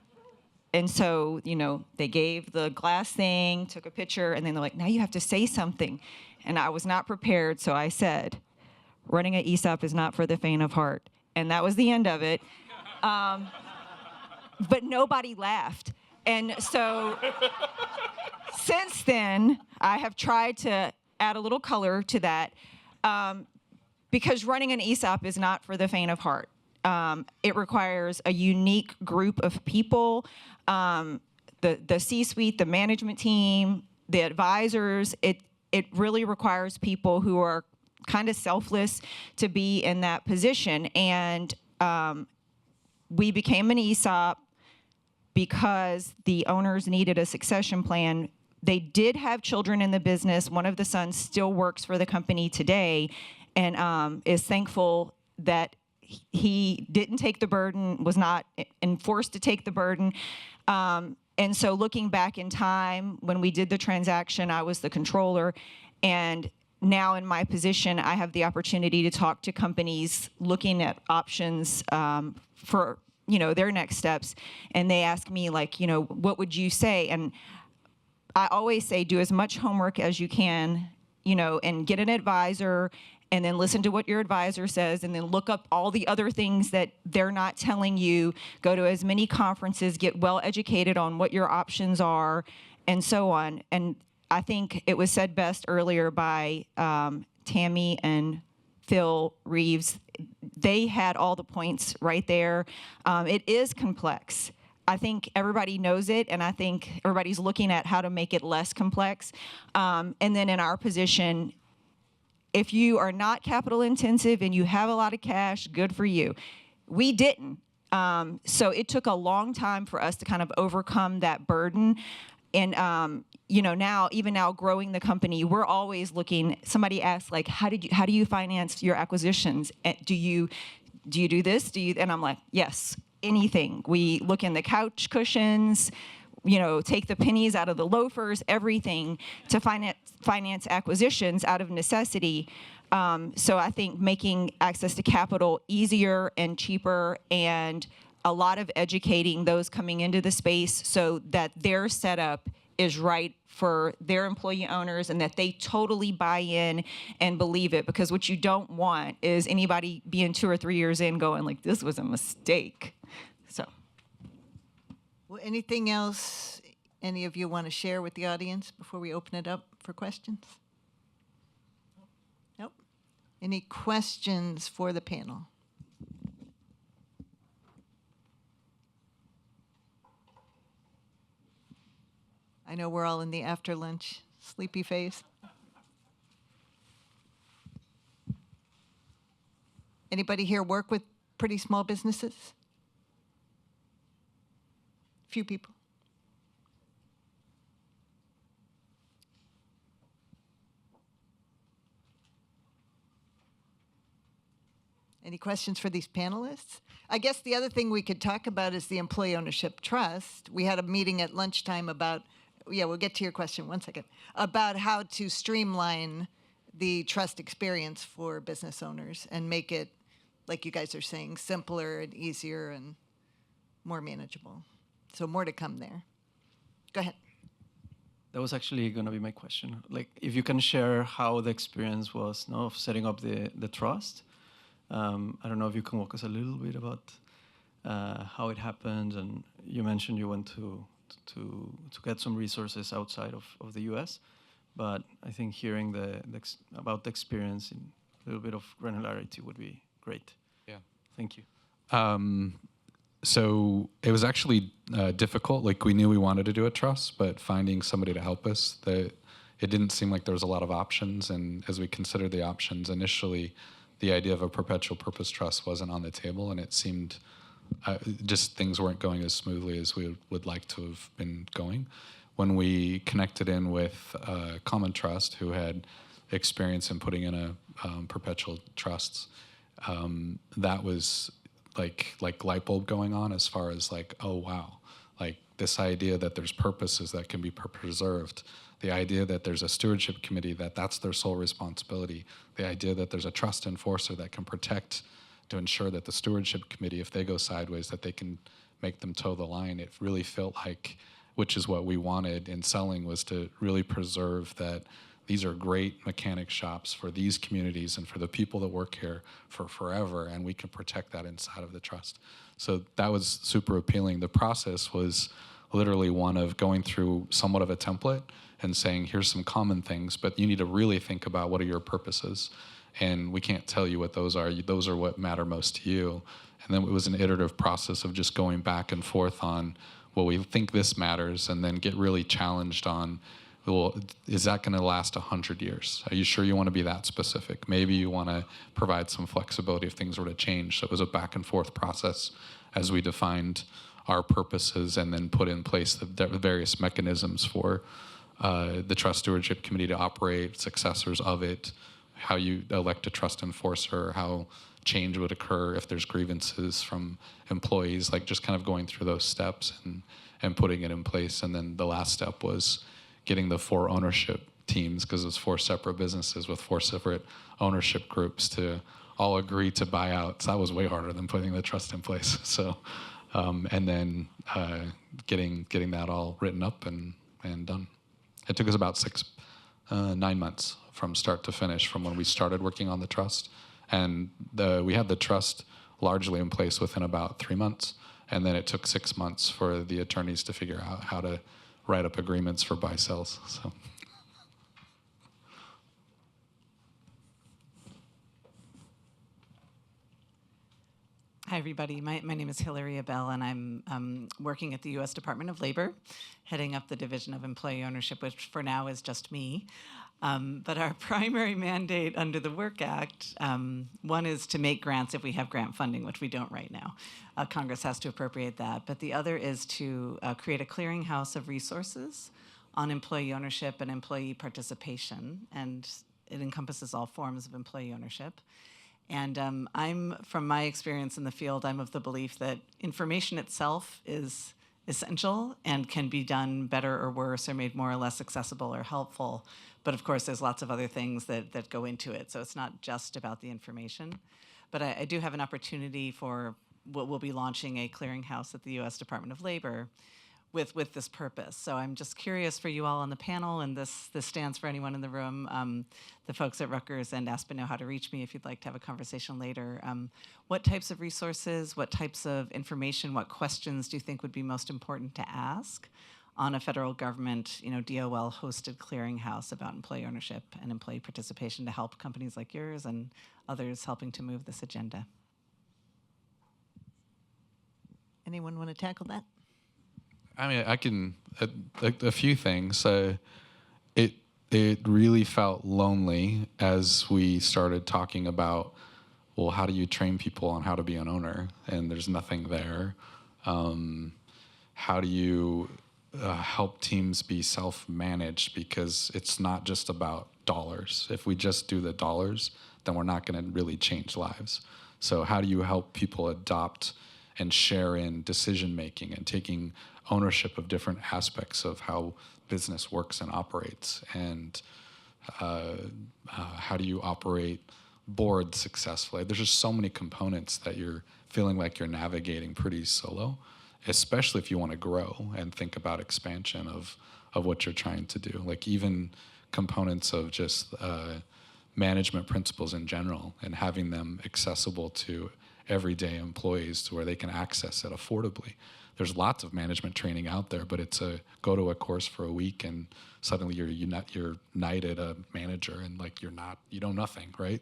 so, they gave the glass thing, took a picture, and then they're like, now you have to say something. And I was not prepared, so I said, running an ESOP is not for the faint of heart. And that was the end of it. But nobody laughed. And so since then, I have tried to add a little color to that, because running an ESOP is not for the faint of heart. It requires a unique group of people, the C-suite, the management team, the advisors. It really requires people who are kind of selfless to be in that position. And we became an ESOP because the owners needed a succession plan. They did have children in the business. One of the sons still works for the company today and is thankful that he didn't take the burden, was not enforced to take the burden. And so looking back in time, when we did the transaction, I was the controller. And now in my position, I have the opportunity to talk to companies looking at options for their next steps. And they ask me, like, what would you say? And I always say, do as much homework as you can, and get an advisor, and then listen to what your advisor says, and then look up all the other things that they're not telling you. Go to as many conferences, get well educated on what your options are, and so on. And I think it was said best earlier by Tammy and Phil Reeves. They had all the points right there. It is complex. I think everybody knows it, and I think everybody's looking at how to make it less complex. And then in our position, if you are not capital intensive and you have a lot of cash, good for you. We didn't. So it took a long time for us to kind of overcome that burden. And now growing the company, we're always looking. Somebody asked, like, how do you finance your acquisitions? Do you do this? And I'm like, yes, anything. We look in the couch cushions, take the pennies out of the loafers, everything to finance acquisitions out of necessity. So I think making access to capital easier and cheaper, and a lot of educating those coming into the space so that their setup is right for their employee owners and that they totally buy in and believe it. Because what you don't want is anybody being 2 or 3 years in going like, this was a mistake. So. Well, anything else any of you want to share with the audience before we open it up for questions? Nope. Any questions for the panel? I know we're all in the after lunch sleepy phase. Anybody here work with pretty small businesses? Few people. Any questions for these panelists? I guess the other thing we could talk about is the employee ownership trust. We had a meeting at lunchtime about, we'll get to your question, one second, about how to streamline the trust experience for business owners and make it, like you guys are saying, simpler and easier and more manageable. So more to come there. Go ahead. That was actually going to be my question. Like, if you can share how the experience was, of setting up the trust. I don't know if you can walk us a little bit about how it happened. And you mentioned you went to get some resources outside of the U.S. But I think hearing about the experience in a little bit of granularity would be great. Yeah. Thank you. So it was actually difficult. Like, we knew we wanted to do a trust, but finding somebody to help us, it didn't seem like there was a lot of options. And as we considered the options initially, the idea of a perpetual purpose trust wasn't on the table, and it seemed just things weren't going as smoothly as we would like to have been going. When we connected in with Common Trust, who had experience in putting in a perpetual trusts, that was like light bulb going on as far as like, oh wow, like this idea that there's purposes that can be preserved, the idea that there's a stewardship committee that's their sole responsibility, the idea that there's a trust enforcer that can protect to ensure that the stewardship committee, if they go sideways, that they can make them toe the line. It really felt like, which is what we wanted in selling, was to really preserve that these are great mechanic shops for these communities and for the people that work here for forever, and we can protect that inside of the trust. So that was super appealing. The process was literally one of going through somewhat of a template and saying, here's some common things, but you need to really think about what are your purposes. And we can't tell you what those are. Those are what matter most to you. And then it was an iterative process of just going back and forth on, well, we think this matters, and then get really challenged on, well, is that going to last 100 years? Are you sure you want to be that specific? Maybe you want to provide some flexibility if things were to change. So it was a back and forth process as we defined our purposes and then put in place the various mechanisms for the Trust Stewardship Committee to operate, successors of it, how you elect a trust enforcer, how change would occur if there's grievances from employees, like just kind of going through those steps and putting it in place. And then the last step was getting the 4 ownership teams, because it was 4 separate businesses with 4 separate ownership groups, to all agree to buy out. So that was way harder than putting the trust in place. So, and then getting that all written up and done. It took us about 9 months from start to finish from when we started working on the trust. And we had the trust largely in place within about 3 months. And then it took 6 months for the attorneys to figure out how to write up agreements for buy-sells. So. Hi, everybody. My name is Hilary Abell, and I'm working at the U.S. Department of Labor, heading up the Division of Employee Ownership, which for now is just me. But our primary mandate under the Work Act, one is to make grants if we have grant funding, which we don't right now. Congress has to appropriate that. But the other is to create a clearinghouse of resources on employee ownership and employee participation. And it encompasses all forms of employee ownership. And from my experience in the field, I'm of the belief that information itself is essential and can be done better or worse or made more or less accessible or helpful. But of course, there's lots of other things that go into it. So it's not just about the information. But I do have an opportunity for what we'll be launching a clearinghouse at the U.S. Department of Labor with this purpose. So I'm just curious for you all on the panel, and this stands for anyone in the room. The folks at Rutgers and Aspen know how to reach me if you'd like to have a conversation later. What types of resources, what types of information, what questions do you think would be most important to ask on a federal government, DOL-hosted clearinghouse about employee ownership and employee participation to help companies like yours and others helping to move this agenda? Anyone want to tackle that? I mean, I can a few things. It really felt lonely as we started talking about, well, how do you train people on how to be an owner? And there's nothing there. How do you help teams be self-managed? Because it's not just about dollars. If we just do the dollars, then we're not going to really change lives. So how do you help people adopt and share in decision-making and taking ownership of different aspects of how business works and operates? And how do you operate boards successfully? There's just so many components that you're feeling like you're navigating pretty solo, especially if you want to grow and think about expansion of what you're trying to do. Like even components of just management principles in general and having them accessible to everyday employees to where they can access it affordably. There's lots of management training out there, but it's go to a course for a week and suddenly you're knighted a manager and like you know nothing, right?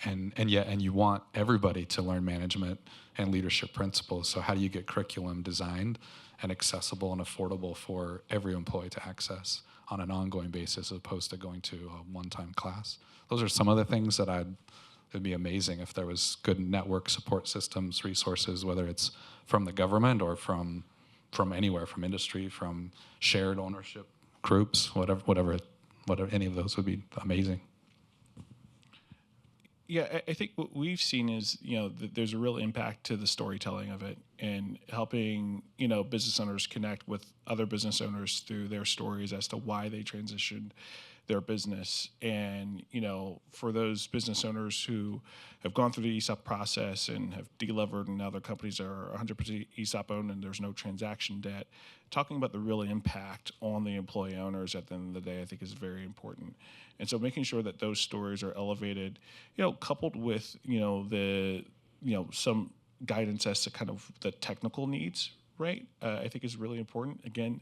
And you want everybody to learn management and leadership principles. So how do you get curriculum designed and accessible and affordable for every employee to access on an ongoing basis as opposed to going to a one-time class? Those are some of the things that it'd be amazing if there was good network support systems, resources, whether it's from the government or from anywhere, from industry, from shared ownership groups, whatever, any of those would be amazing. Yeah, I think what we've seen is, that there's a real impact to the storytelling of it and helping, business owners connect with other business owners through their stories as to why they transitioned their business. And, for those business owners who have gone through the ESOP process and have delevered and now their companies are 100% ESOP owned and there's no transaction debt, talking about the real impact on the employee owners at the end of the day, I think is very important. And so making sure that those stories are elevated, coupled with, some guidance as to kind of the technical needs, right? I think is really important. Again,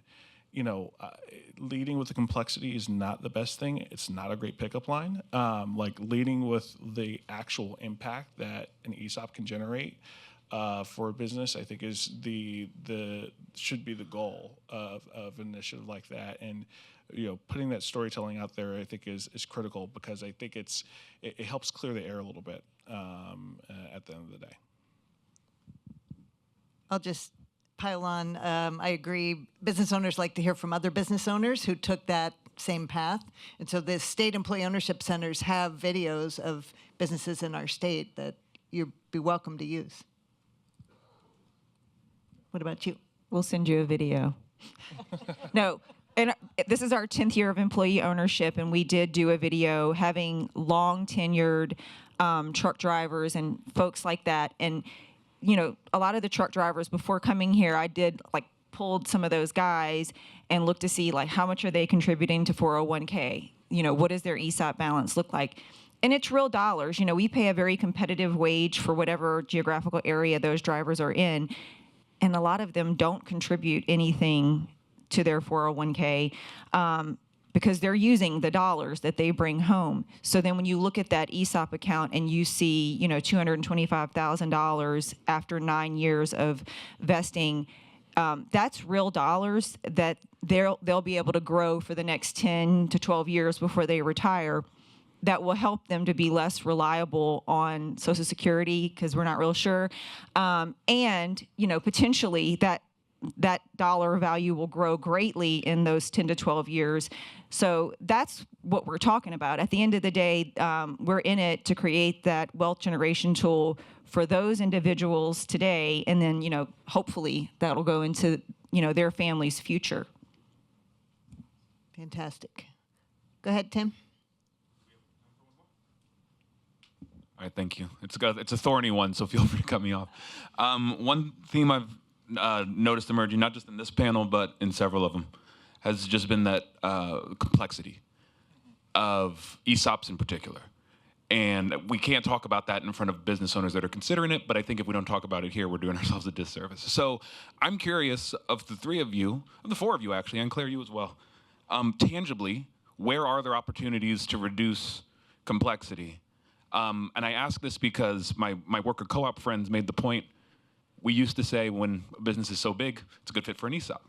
leading with the complexity is not the best thing. It's not a great pickup line. Like leading with the actual impact that an ESOP can generate for a business, I think is should be the goal of an initiative like that. And putting that storytelling out there, I think is critical because I think it helps clear the air a little bit at the end of the day. I'll just pile on. I agree. Business owners like to hear from other business owners who took that same path. And so the state employee ownership centers have videos of businesses in our state that you'd be welcome to use. What about you? We'll send you a video. No, and this is our 10th year of employee ownership, and we did do a video having long tenured truck drivers and folks like that. And a lot of the truck drivers before coming here, I did pulled some of those guys and looked to see how much are they contributing to 401k? What does their ESOP balance look like? And it's real dollars. We pay a very competitive wage for whatever geographical area those drivers are in. And a lot of them don't contribute anything to their 401k because they're using the dollars that they bring home. So then when you look at that ESOP account and you see, $225,000 after 9 years of vesting, that's real dollars that they'll be able to grow for the next 10 to 12 years before they retire. That will help them to be less reliable on Social Security because we're not real sure, and potentially that dollar value will grow greatly in those 10 to 12 years. So that's what we're talking about. At the end of the day, we're in it to create that wealth generation tool for those individuals today, and then hopefully that'll go into their family's future. Fantastic. Go ahead, Tim. All right, thank you. It's a thorny one, so feel free to cut me off. One theme I've noticed emerging, not just in this panel, but in several of them, has just been that complexity of ESOPs in particular. And we can't talk about that in front of business owners that are considering it, but I think if we don't talk about it here, we're doing ourselves a disservice. So I'm curious, of the three of you, of the four of you actually, and Claire, you as well, tangibly, where are there opportunities to reduce complexity? And I ask this because my worker co-op friends made the point, we used to say when a business is so big, it's a good fit for an ESOP.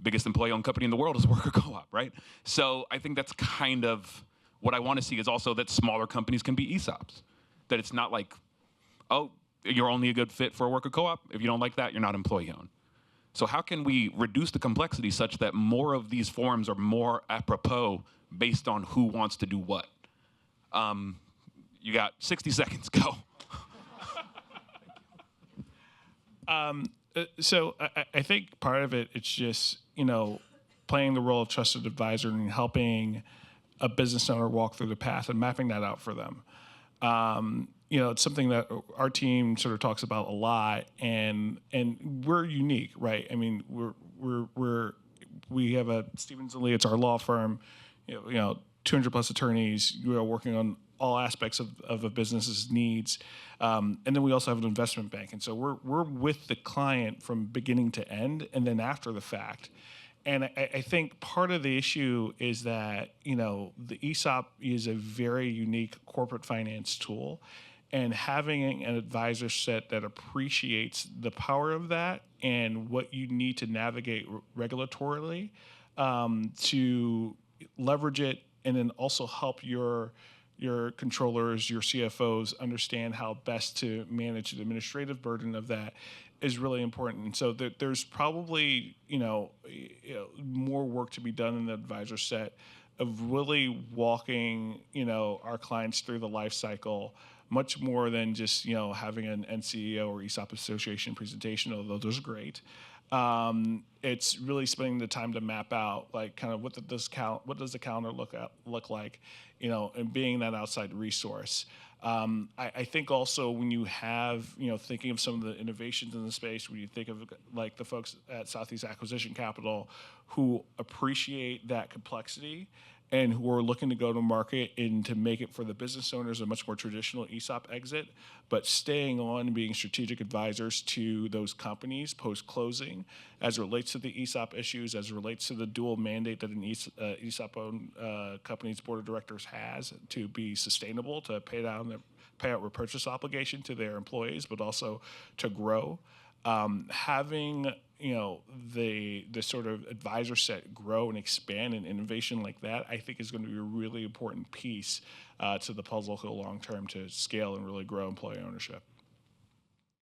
Biggest employee-owned company in the world is a worker co-op, right? So I think that's kind of what I want to see, is also that smaller companies can be ESOPs. That it's not like, oh, you're only a good fit for a worker co-op. If you don't like that, you're not employee-owned. So how can we reduce the complexity such that more of these forms are more apropos based on who wants to do what? You got 60 seconds, go. So I think part of it's just, playing the role of trusted advisor and helping a business owner walk through the path and mapping that out for them. It's something that our team sort of talks about a lot, and we're unique, right? I mean, we have a Stevens & Lee, it's our law firm, 200 plus attorneys, working on all aspects of a business's needs. And then we also have an investment bank. And so we're with the client from beginning to end and then after the fact. And I think part of the issue is that, the ESOP is a very unique corporate finance tool. And having an advisor set that appreciates the power of that and what you need to navigate regulatorily to leverage it, and then also help your controllers, your CFOs understand how best to manage the administrative burden of that is really important. And so there's probably more work to be done in the advisor set of really walking our clients through the life cycle, much more than just having an NCEO or ESOP Association presentation, although those are great. It's really spending the time to map out kind of what does the calendar look like, and being that outside resource. I think also when you have, thinking of some of the innovations in the space, when you think of the folks at Southeast Acquisition Capital who appreciate that complexity and who are looking to go to market and to make it for the business owners a much more traditional ESOP exit, but staying on and being strategic advisors to those companies post-closing as it relates to the ESOP issues, as it relates to the dual mandate that an ESOP-owned company's board of directors has to be sustainable, to pay out repurchase obligation to their employees, but also to grow. Having the sort of advisor set grow and expand and innovation like that, I think is going to be a really important piece to the puzzle for the long term to scale and really grow employee ownership.